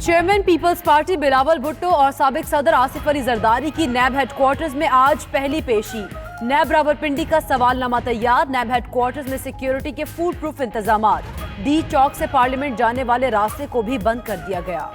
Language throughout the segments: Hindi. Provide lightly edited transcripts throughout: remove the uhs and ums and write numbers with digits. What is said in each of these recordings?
Chairman Peoples Party Bilawal Bhutto और साबिक सदर आसिफ अली जरदारी की नैब हेडक्वार्टर्स में आज पहली पेशी। नैब रावलपिंडी का सवालनामा तैयार। नैब हेडक्वार्टर्स में सिक्योरिटी के फूल प्रूफ इंतजामात। डी चौक से पार्लियामेंट जाने वाले रास्ते को भी बंद कर दिया गया।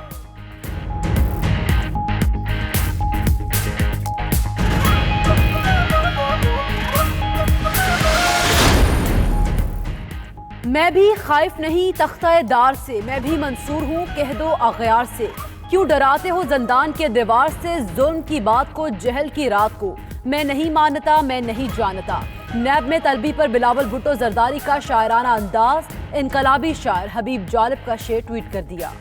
मैं भी खाइफ नहीं तख्ता-ए-दार से, मैं भी मंसूर हूँ कह दो अगयार से। क्यों डराते हो जंदान के दीवार से, जुल्म की बात को जहल की रात को। मैं नहीं मानता मैं नहीं जानता। नैब में तलबी पर बिलावल भुट्टो जरदारी का शायराना अंदाज। इनकलाबी शायर हबीब जालिब का शेर ट्वीट कर दिया।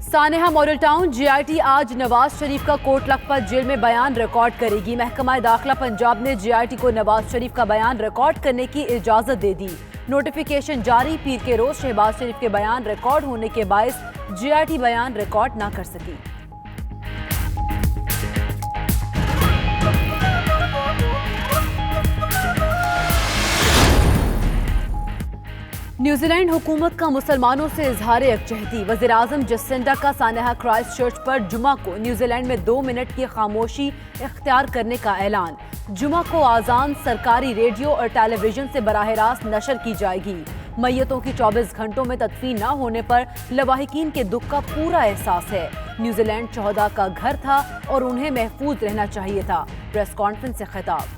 सानेहा मॉडल टाउन जीआईटी आज नवाज शरीफ का कोट लखपत जेल में बयान रिकॉर्ड करेगी। महकमा दाखिला पंजाब ने जीआईटी को नवाज शरीफ का बयान रिकॉर्ड करने की इजाजत दे दी। नोटिफिकेशन जारी। पीर के रोज शहबाज शरीफ के बयान रिकॉर्ड होने के बायस जीआईटी बयान रिकॉर्ड ना कर सकी। न्यूजीलैंड हुकूमत का मुसलमानों से इजहार यकजहती। वज़ीर आज़म जसिंडा का सानेहा क्राइस्ट चर्च पर जुमा को न्यूजीलैंड में 2 मिनट की खामोशी इख्तियार करने का ऐलान। जुमा को आज़ान सरकारी रेडियो और टेलीविजन से बराह रास्त नशर की जाएगी। मैयतों की 24 घंटों में तदफीन न होने पर लवाहिकीन के दुख का पूरा एहसास है। न्यूजीलैंड शहदा का घर था और उन्हें महफूज रहना चाहिए था। प्रेस कॉन्फ्रेंस से खिताब।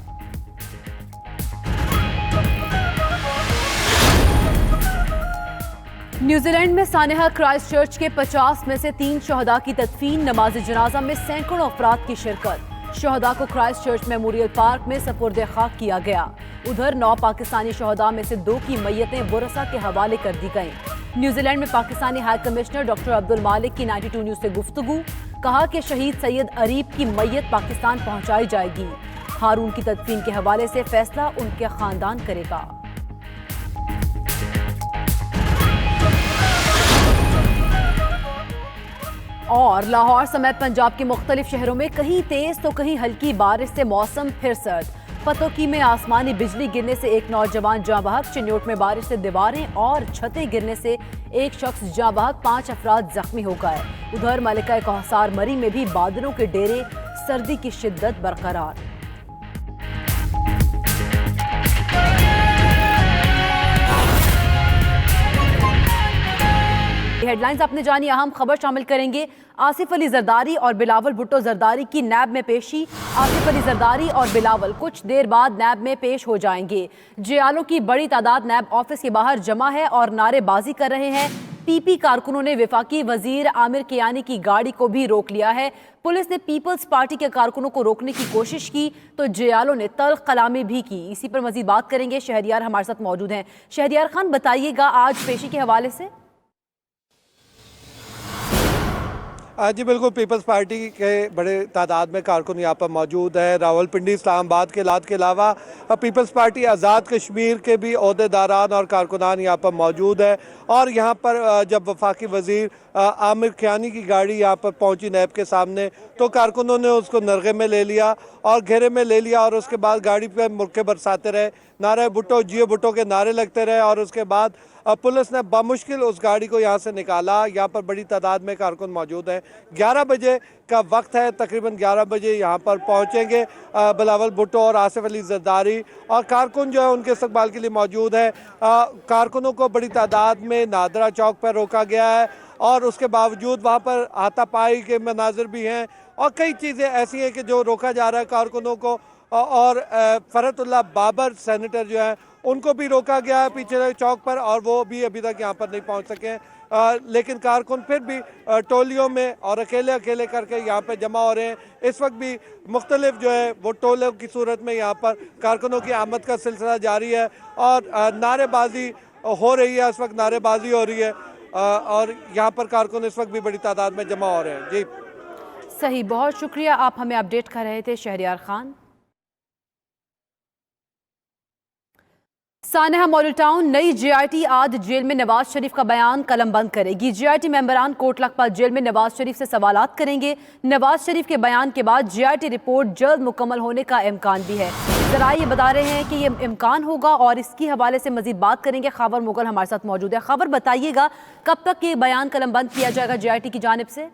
न्यूजीलैंड में सानेहा क्राइस्ट चर्च के 50 में से 3 शहदा की तदफीन। नमाज जनाजा में सैकड़ों अफराद की शिरकत। शहदा को क्राइस्ट चर्च मेमोरियल पार्क में सपुर्द खाक किया गया। उधर 9 पाकिस्तानी शहदा में से 2 की मैयतें बुरसा के हवाले कर दी गईं। न्यूजीलैंड में Pakistani high commissioner doctor Abdul मालिक की 92 न्यूज से गुफ्तगू। कहा कि शहीद सैयद अरीब की मैयत पाकिस्तान पहुंचाई जाएगी। हारून की तदफीन के हवाले से फैसला उनके खानदान करेगा। और लाहौर समेत पंजाब के मुख्तलिफ शहरों में कहीं तेज तो कहीं हल्की बारिश से मौसम फिर सर्द। पतोकी में आसमानी बिजली गिरने से एक नौजवान जाँ बहक। चिन्योट में बारिश से दीवारें और छतें गिरने से एक शख्स जाँ बहक, 5 अफराद जख्मी हो गए। उधर मलिका कहसार मरी में भी बादलों के डेरे, सर्दी की शिद्दत बरकरार। हेडलाइंस आपने जानी। अहम खबर शामिल करेंगे। आसिफ अली जरदारी और बिलावल भुट्टो जरदारी की नैब में पेशी। आसिफ अली जरदारी और बिलावल कुछ देर बाद नैब में पेश हो जाएंगे। जेआलों की बड़ी तादाद नैब ऑफिस के बाहर जमा है और नारेबाजी कर रहे हैं। पीपी कारकुनों ने वफाकी वजीर आमिर कियानी की गाड़ी को भी रोक लिया है। पुलिस ने पीपल्स पार्टी के कारकुनों को रोकने की कोशिश की तो जेआलों ने तल्ख कलामी भी की। इसी पर मजीद बात करेंगे। शहरियार हमारे साथ मौजूद हैं। शहरियार खान, बताइएगा आज पेशी के हवाले से। जी बिल्कुल, पीपल्स पार्टी के बड़े तादाद में कारकुन यहाँ पर मौजूद है। रावलपिंडी इस्लामाबाद के अलावा पीपल्स पार्टी आज़ाद कश्मीर के भी अहदेदारान और कारकुनान यहाँ पर मौजूद है। और यहाँ पर जब वफाकी वजीर आमिर कियानी की गाड़ी यहाँ पर पहुँची नैब के सामने तो कारकुनों ने उसको नरगे में ले लिया और घेरे में ले लिया और उसके बाद गाड़ी पर मुर्के बरसाते रहे, नारे भुट्टो जियो भुट्टो के नारे लगते रहे और उसके बाद पुलिस ने बमुश्किल उस गाड़ी को यहाँ से निकाला। यहाँ पर बड़ी तादाद में कारकुन मौजूद हैं। 11 बजे का वक्त है, तकरीबन 11 बजे यहाँ पर पहुँचेंगे बिलावल भुट्टो और आसिफ अली जरदारी और कारकुन जो है उनके इस्तकबाल के लिए मौजूद है। कारकुनों को बड़ी तादाद में नादरा चौक पर रोका गया है और उसके बावजूद वहाँ पर हाथापाई के मनाजिर भी हैं और कई चीज़ें ऐसी हैं कि जो रोका जा रहा है कारकुनों को। और फरहतुल्लाह बाबर सेनेटर जो है उनको भी रोका गया है पीछे चौक पर और वो भी अभी तक यहाँ पर नहीं पहुँच सके हैं। लेकिन कारकुन फिर भी टोलियों में और अकेले अकेले करके यहाँ पे जमा हो रहे हैं। इस वक्त भी मुख्तलिफ जो है वो टोलों की सूरत में यहाँ पर कारकुनों की आमद का सिलसिला जारी है और नारेबाजी हो रही है। इस वक्त नारेबाजी हो रही है और यहाँ पर कारकुन इस वक्त भी बड़ी तादाद में जमा हो रहे हैं। जी सही, बहुत शुक्रिया, आप हमें अपडेट कर रहे थे शहरियार खान। सानेहा मॉडल टाउन नई जेआईटी आज जेल में नवाज शरीफ का बयान कलमबंद करेगी। जेआईटी मेंबरान कोट लखपत जेल में नवाज शरीफ से सवालात करेंगे। नवाज शरीफ के बयान के बाद जेआईटी रिपोर्ट जल्द मुकम्मल होने का इम्कान भी है। जरा ये बता रहे हैं कि ये इम्कान होगा और इसकी हवाले से मजीद बात करेंगे। खबर मुगल हमारे साथ मौजूद है। खबर बताइएगा, कब तक ये बयान कलमबंद किया जाएगा जेआईटी की जानिब से?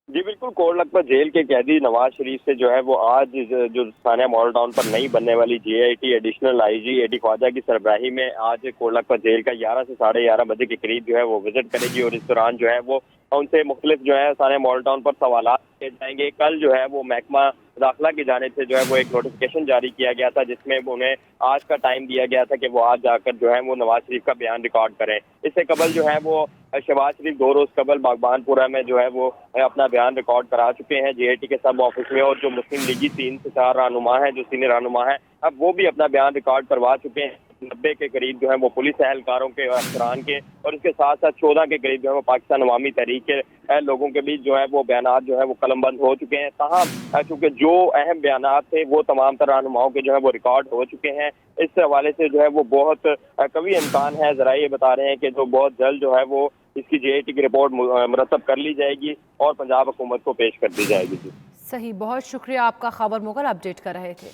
जी बिल्कुल, कोट लखपत जेल के कैदी नवाज शरीफ से जो है वो आज जो सानिया मॉडल टाउन पर नई बनने वाली JIT additional IG AD Khwaja की सरबराही में आज कोट लखपत जेल का 11 से 11:30 बजे के करीब जो है वो विजिट करेगी और इस दौरान जो है वो उनसे मुख्तलिफ जो है सानिया मॉडल टाउन पर सवाल किए जाएंगे। कल जो है वो महकमा दाखिला की जानिब से जो है वो एक नोटिफिकेशन जारी किया गया था जिसमें उन्हें आज का टाइम दिया गया था कि वो आज जाकर जो है वो नवाज शरीफ का बयान रिकॉर्ड करें। इससे कबल जो है वो शहबाज शरीफ 2 रोज कबल बागबानपुरा में जो है वो अपना बयान रिकॉर्ड करा चुके हैं जेआईटी के सब ऑफिस में, और जो मुस्लिम लीगी 3 से 4 रहनुमा है, जो सीनियर रहनुमा है, अब वो भी अपना बयान रिकॉर्ड करवा चुके हैं। 90 के करीब जो है वो पुलिस एहलकारों के, अफसरान के, और इसके साथ साथ 14 के करीब जो है वो पाकिस्तान अवामी तहरीक के लोगों के बीच जो है वो बयानात जो है वो कलमबंद हो चुके हैं। ताहम चूंकि जो अहम बयानात थे वो तमाम तरह रहनुमाओं के जो है वो रिकॉर्ड हो चुके हैं। इस हवाले से जो है वो बहुत कभी इम्कान है, जरा ये बता रहे हैं कि जो बहुत जल्द जो है वो इसकी जेआईटी की रिपोर्ट मुरतब कर ली जाएगी और पंजाब हुकूमत को पेश कर दी जाएगी। जी सही, बहुत शुक्रिया आपका। खबर मुगल अपडेट कर रहे थे।